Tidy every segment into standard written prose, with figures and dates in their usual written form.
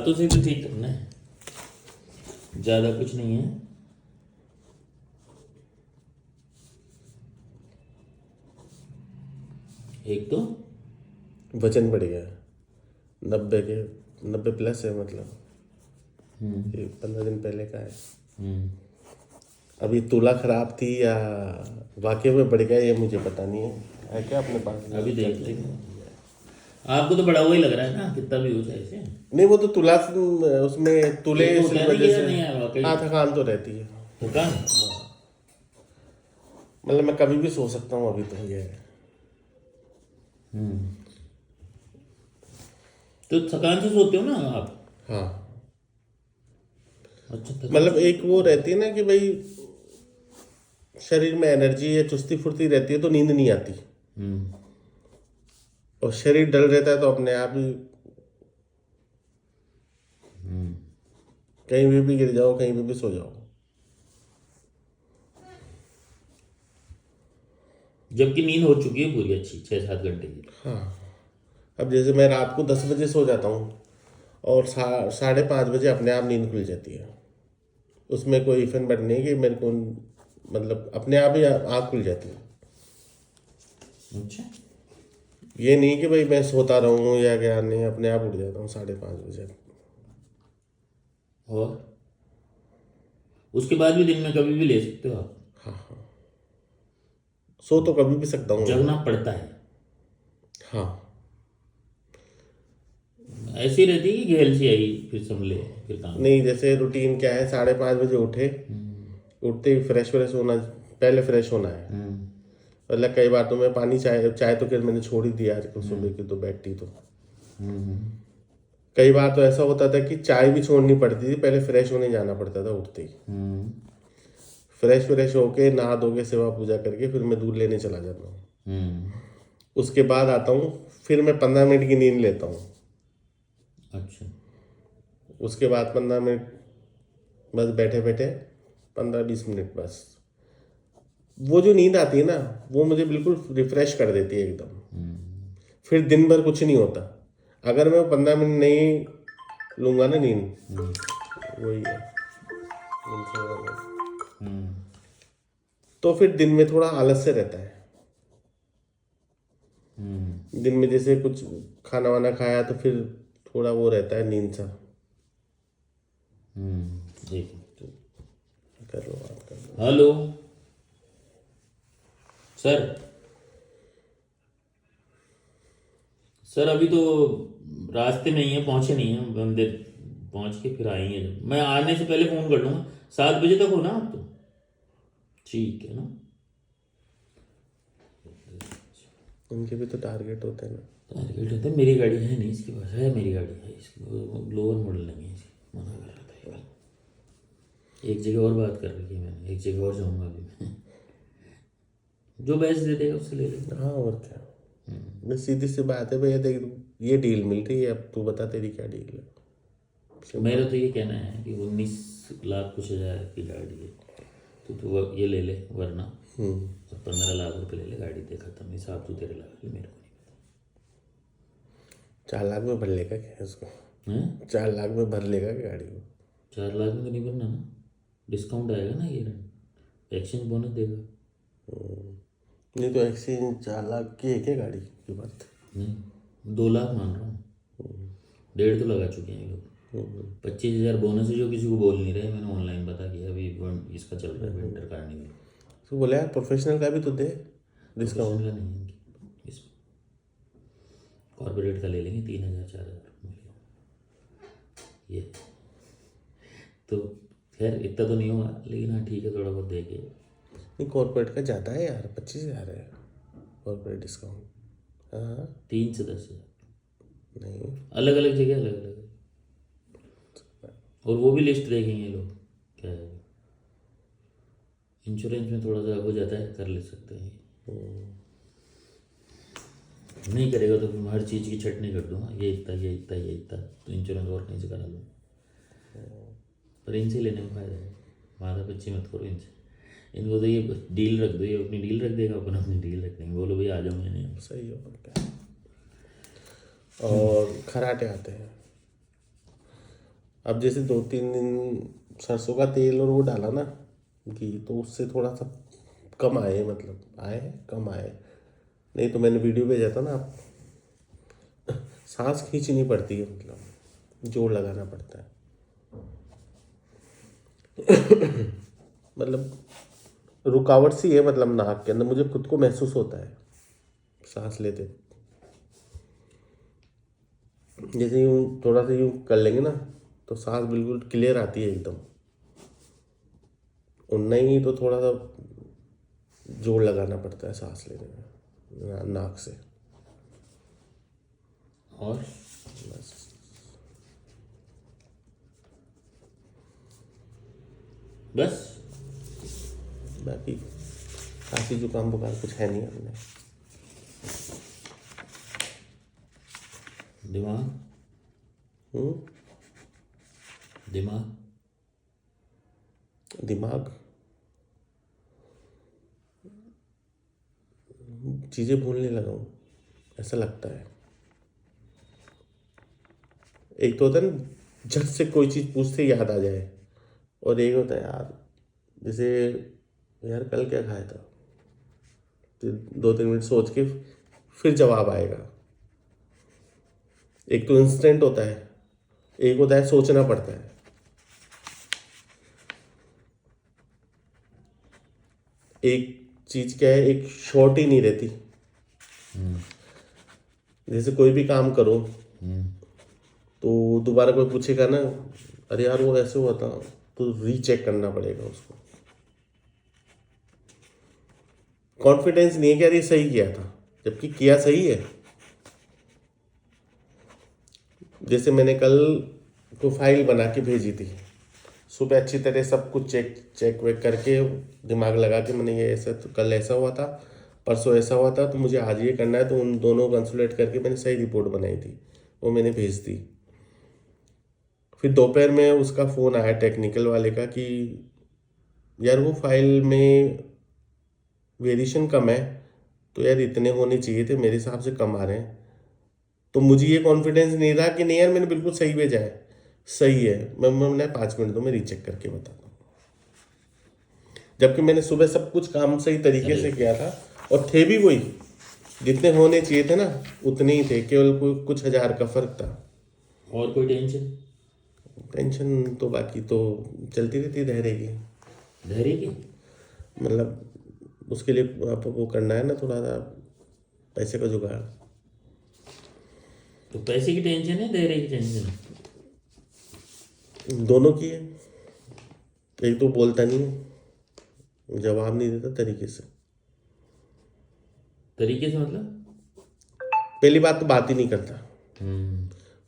तो से तो ठीक करना है, ज़्यादा कुछ नहीं है। एक तो वजन बढ़ गया है 90 प्लस है, मतलब ये 15 दिन पहले का है। अभी तुला खराब थी या वाकई में बढ़ गया ये मुझे पता नहीं है क्या अपने पास? अभी देख लेंगे। आपको तो बड़ा वही लग रहा है ना, कितना भी हो जाए से। नहीं, वो तो तुला उसमें तुले ये तो की होता है ना कि वजह यार से नहीं है वाकई हाँ थकान तो रहती है। थकान। मतलब मैं कभी भी सो सकता हूँ, अभी तो ये है। तो थकान से सोते हो ना आप? हाँ, अच्छा, थकान मतलब से। एक वो रहती है ना कि भाई शरीर में एनर्जी या चुस्ती फुर्ती रहती है तो नींद नहीं आती, हम्म। और शरीर डल रहता है तो अपने आप ही कहीं भी गिर जाओ, कहीं भी सो जाओ। जबकि नींद हो चुकी है पूरी अच्छी 6-7 घंटे की। हाँ, अब जैसे मैं रात को 10 बजे सो जाता हूँ और 5:30 बजे अपने आप नींद खुल जाती है। उसमें कोई इफन बट नहीं कि मेरे को, मतलब अपने आप ही आँख खुल जाती है। अच्छा। ये नहीं कि भाई मैं सोता रहूँ या क्या, नहीं, अपने आप उठ जाता हूँ 5:30 बजे। और उसके बाद भी दिन में कभी भी ले सकते हो आप? सो तो कभी भी सकता हूँ मैं। जगना पड़ता है। हाँ, ऐसी रहती है कि घेल सी आई फिर संभले फिर काम। नहीं, जैसे रूटीन क्या है, 5:30 बजे उठे, उठते ही फ्रेश व्रेश होना, पहले फ्रेश होना है। मतलब कई बार तो मैं पानी चाय चाय तो फिर मैंने छोड़ ही दिया आजकल, सुबह की तो बैठती तो। कई बार तो ऐसा होता था कि चाय भी छोड़नी पड़ती थी, पहले फ्रेश होने जाना पड़ता था उठते ही। फ्रेश व्रेश होके नहा धो के सेवा पूजा करके फिर मैं दूध लेने चला जाता हूँ। उसके बाद आता हूँ, फिर मैं 15 मिनट की नींद लेता हूँ। अच्छा। उसके बाद 15 मिनट बस बैठे बैठे, 15-20 मिनट बस। वो जो नींद आती है ना, वो मुझे बिल्कुल रिफ्रेश कर देती है एकदम। फिर दिन भर कुछ नहीं होता। अगर मैं 15 मिनट नहीं लूंगा ना नींद, वही है, नींद से वाला। तो फिर दिन में थोड़ा आलस से रहता है। दिन में जैसे कुछ खाना वाना खाया तो फिर थोड़ा वो रहता है नींद सा। एक तो कर लो, बात कर लो। Hello sir. सर अभी तो रास्ते में ही है, पहुंचे नहीं है मंदिर। पहुंच के फिर आएंगे, जब मैं आने से पहले फोन कर लूंगा। 7 बजे तक हो ना आप तो? ठीक है ना। उनके भी तो टारगेट होते हैं ना। टारगेट होता है। मेरी गाड़ी है नहीं, इसके पास है। मेरी गाड़ी है, इसकी लोअर मॉडल नहीं है, इसकी मना कर रहा था ये कल। एक जगह और बात कर रही है मैंने, एक जगह और जाऊंगा अभी मैं। जो बेस्ट दे देगा उससे ले लेंगे। हाँ, और क्या। बस सीधी सी बात है भैया, देख ये डील मिल रही है, अब तू बता तेरी क्या डील है। मेरा सिंपल। तो ये कहना है कि 19 लाख कुछ हज़ार की गाड़ी है, तो तू ये ले ले, वरना और 15 लाख रुपए ले ले, गाड़ी दे, खत्म। हिसाब तू तेरे लगा ले, मेरे को 4 लाख में भर लेगा क्या इसको? नहीं पता। 4 लाख में भर लेगा क्या गाड़ी को? 4 लाख में तो नहीं बनना ना, डिस्काउंट आएगा ना, ये एक्सचेंज बोनस देगा। नहीं तो एक्सचेंज 4 लाख की है क्या गाड़ी की बात? नहीं, 2 लाख मान रहा हूँ। 1.5 तो लगा चुके हैं ये लोग। 25,000 बोनस है, जो किसी को बोल नहीं रहे। मैंने ऑनलाइन पता किया, अभी इसका चल रहा है विंटर कार्निवल। तो बोले यार प्रोफेशनल का भी तो दे डिस्काउंट। प्रोफेशनल का नहीं है इनकी, इस कॉर्पोरेट का ले लेंगे 3,000-4,000 मिलेगा ये। तो खैर इतना तो नहीं होगा, लेकिन हाँ ठीक है, थोड़ा बहुत देके। नहीं, कॉर्पोरेट का ज़्यादा है यार, 25,000 है कॉर्पोरेट डिस्काउंट। हाँ। 3 से 10,000 नहीं, अलग अलग जगह, अलग अलग है। और वो भी लिस्ट देखेंगे लोग, क्या है। इंश्योरेंस में थोड़ा सा हो जाता है, कर ले सकते हैं। नहीं करेगा तो फिर मैं हर चीज़ की छटनी कर दूंगा, ये इतना, ये इतना, ये इतना, तो इंश्योरेंस और कहीं से करा लूँ। पर इनसे लेने में फायदा है। माथा पच्ची मत करो इनसे। इनको तो ये डील रख दो, ये अपनी डील रख देगा, अपन अपनी डील रख देंगे। बोलो भाई आ जाओ, मैंने सही हो क्या। और खराटे आते हैं, अब जैसे 2-3 दिन सरसों का तेल और वो डाला ना घी, तो उससे थोड़ा सा कम आए, मतलब आए कम आए। नहीं तो मैंने वीडियो भेजा था ना, आप सांस खींचनी पड़ती है, मतलब जोर लगाना पड़ता है। मतलब रुकावट सी है, मतलब नाक के अंदर मुझे खुद को महसूस होता है सांस लेते। जैसे यूँ थोड़ा सा यूँ कर लेंगे ना तो सांस बिल्कुल क्लियर आती है एकदम, और नहीं तो थोड़ा सा जोर लगाना पड़ता है सांस लेने में नाक से। और बस बस बाकी खांसी जुकाम बुखार कुछ है नहीं अपने। दिमाग हम्म, दिमाग दिमाग चीज़ें भूलने लगा हूँ, ऐसा लगता है। एक तो होता है ना झट से कोई चीज़ पूछते ही याद आ जाए, और एक होता है यार, जैसे यार कल क्या खाया था, तो 2-3 मिनट सोच के फिर जवाब आएगा। एक तो इंस्टेंट होता है, एक होता है सोचना पड़ता है। एक चीज़ क्या है, एक शॉर्ट ही नहीं रहती। जैसे कोई भी काम करो तो दोबारा कोई पूछेगा ना, अरे यार वो ऐसे हुआ था, तो रीचेक करना पड़ेगा उसको। कॉन्फिडेंस नहीं है कि यार ये सही किया था, जबकि किया सही है। जैसे मैंने कल को फाइल बना के भेजी थी, सुबह अच्छी तरह सब कुछ चेक वेक करके दिमाग लगा के मैंने, ये ऐसा तो कल ऐसा हुआ था, परसों ऐसा हुआ था, तो मुझे आज ये करना है, तो उन दोनों कंसुलेट करके मैंने सही रिपोर्ट बनाई थी, वो मैंने भेज दी। फिर दोपहर में उसका फ़ोन आया टेक्निकल वाले का कि यार वो फाइल में वेरिएशन कम है, तो यार इतने होने चाहिए थे, मेरे हिसाब से कम आ रहे हैं। तो मुझे ये कॉन्फिडेंस नहीं रहा कि नहीं यार मैंने बिल्कुल सही भेजा है, सही है। मैंने 5 मिनट दो, मैं रीचेक करके बताता हूँ। जबकि मैंने सुबह सब कुछ काम सही तरीके से किया था, और थे भी वही जितने होने चाहिए थे ना, उतने ही थे, केवल कुछ हजार का फर्क था। और कोई टेंशन? टेंशन तो बाकी तो चलती रहती है, धैर्य की। धैर्य की? मतलब उसके लिए आपको वो करना है ना, थोड़ा सा पैसे का जुगाड़। तो पैसे की टेंशन है, धैर्य की टेंशन है? दोनों की है। एक तो बोलता नहीं है, जवाब नहीं देता तरीके से। तरीके से मतलब? पहली बात तो बात ही नहीं करता।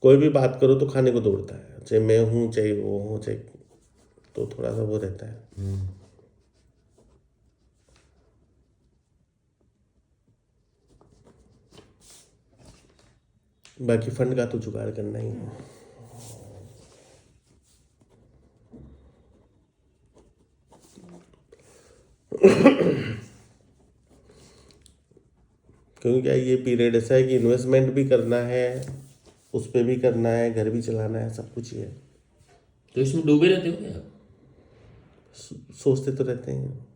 कोई भी बात करो तो खाने को दौड़ता है, चाहे मैं हूँ चाहे वो हूँ, चाहे, तो थोड़ा सा वो रहता है। बाकी फंड का तो जुगाड़ करना ही है। क्योंकि क्या ये पीरियड ऐसा है कि इन्वेस्टमेंट भी करना है, उस पर भी करना है, घर भी चलाना है, सब कुछ ही है। तो इसमें डूबे रहते हो क्या? सोचते तो रहते हैं।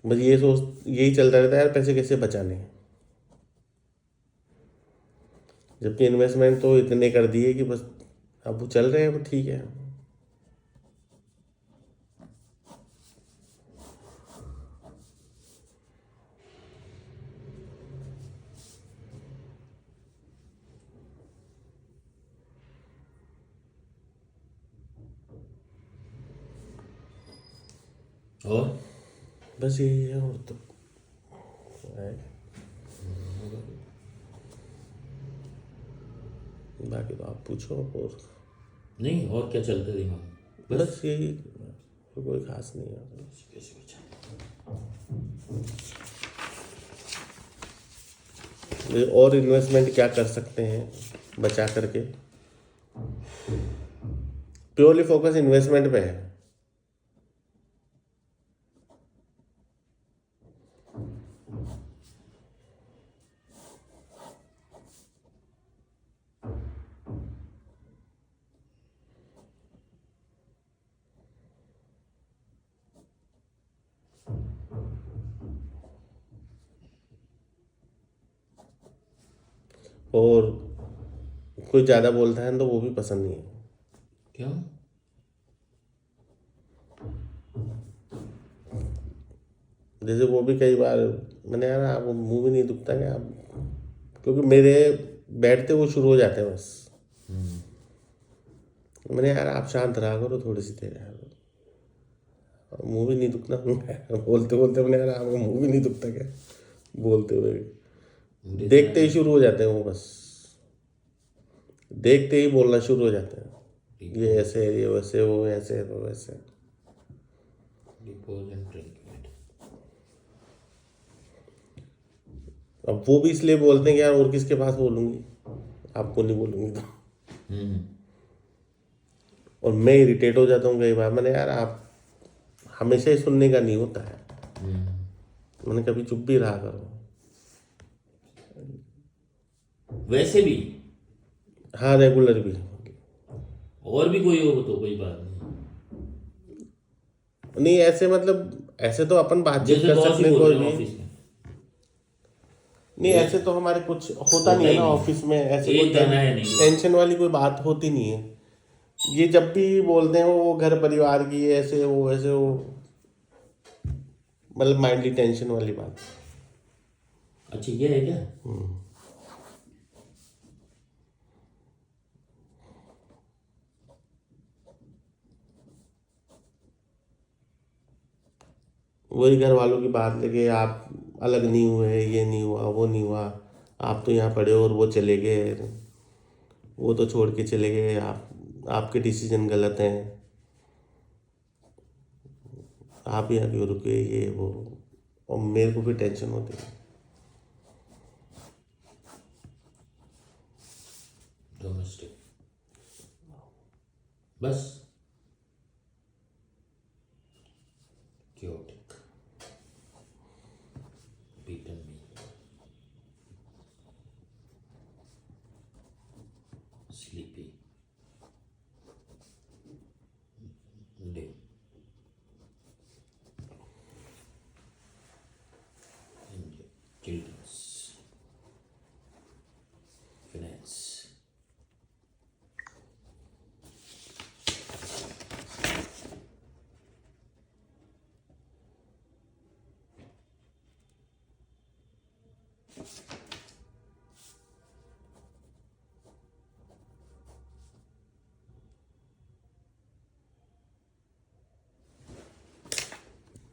बस यही चलता रहता है यार, पैसे कैसे बचाने हैं। जबकि इन्वेस्टमेंट तो इतने कर दिए कि बस अब वो चल रहे हैं, वो ठीक है। और बस यही है, और तो है। बाकी तो आप पूछो, और नहीं, और क्या चलता है दिमाग में? बस यही, कोई खास नहीं है। कैसे बचा? और इन्वेस्टमेंट क्या कर सकते हैं बचा करके, प्योरली फोकस इन्वेस्टमेंट पे है। और कोई ज़्यादा बोलता है तो वो भी पसंद नहीं है। क्यों? जैसे वो भी कई बार मैंने, यार आप मुंह भी नहीं दुखता क्या आप, क्योंकि मेरे बैठते वो शुरू हो जाते हैं बस। मैंने, यार आप शांत रहा करो थोड़ी सी देर यार, मुंह भी नहीं दुखना। बोलते बोलते मैंने, यार आपका मुंह भी नहीं दुखता क्या, बोलते हुए देखते ही शुरू हो जाते हैं वो बस, देखते ही बोलना शुरू हो जाते हैं, ये ऐसे ये वैसे वो ऐसे वो वैसे। डिपोज एंड ट्रिंकिट। अब वो भी इसलिए बोलते हैं कि यार और किसके पास बोलूंगी, आपको नहीं बोलूंगी तो। और मैं इरिटेट हो जाता हूँ कई बार। मैंने, यार आप हमेशा ही सुनने का नहीं होता है, मैंने कभी चुप भी रहा करो। वैसे भी हाँ, रेगुलर भी। और भी कोई हो तो कोई बात नहीं, नहीं ऐसे मतलब, ऐसे तो अपन बातचीत जैसे कर बॉस सकते ही हैं बोल कोई रहे भी। हैं ऑफिस में। नहीं ऐसे तो हमारे कुछ होता नहीं है ही ना नहीं। ऑफिस में, ऐसे एक कोई गाना है नहीं। टेंशन वाली कोई बात होती नहीं है। ये जब भी बोलते हैं वो घर परिवार की ऐसे वो ऐसे वो, मतलब माइंडली टेंशन वाली बात। अच्छा ये है क्या? वही घर वालों की बात लेके, आप अलग नहीं हुए, ये नहीं हुआ वो नहीं हुआ, आप तो यहाँ पड़े हो और वो चले गए, वो तो छोड़ के चले गए, आप आपके डिसीजन गलत हैं, आप यहाँ क्यों रुके, ये वो। और मेरे को भी टेंशन होती है। डोमेस्टिक बस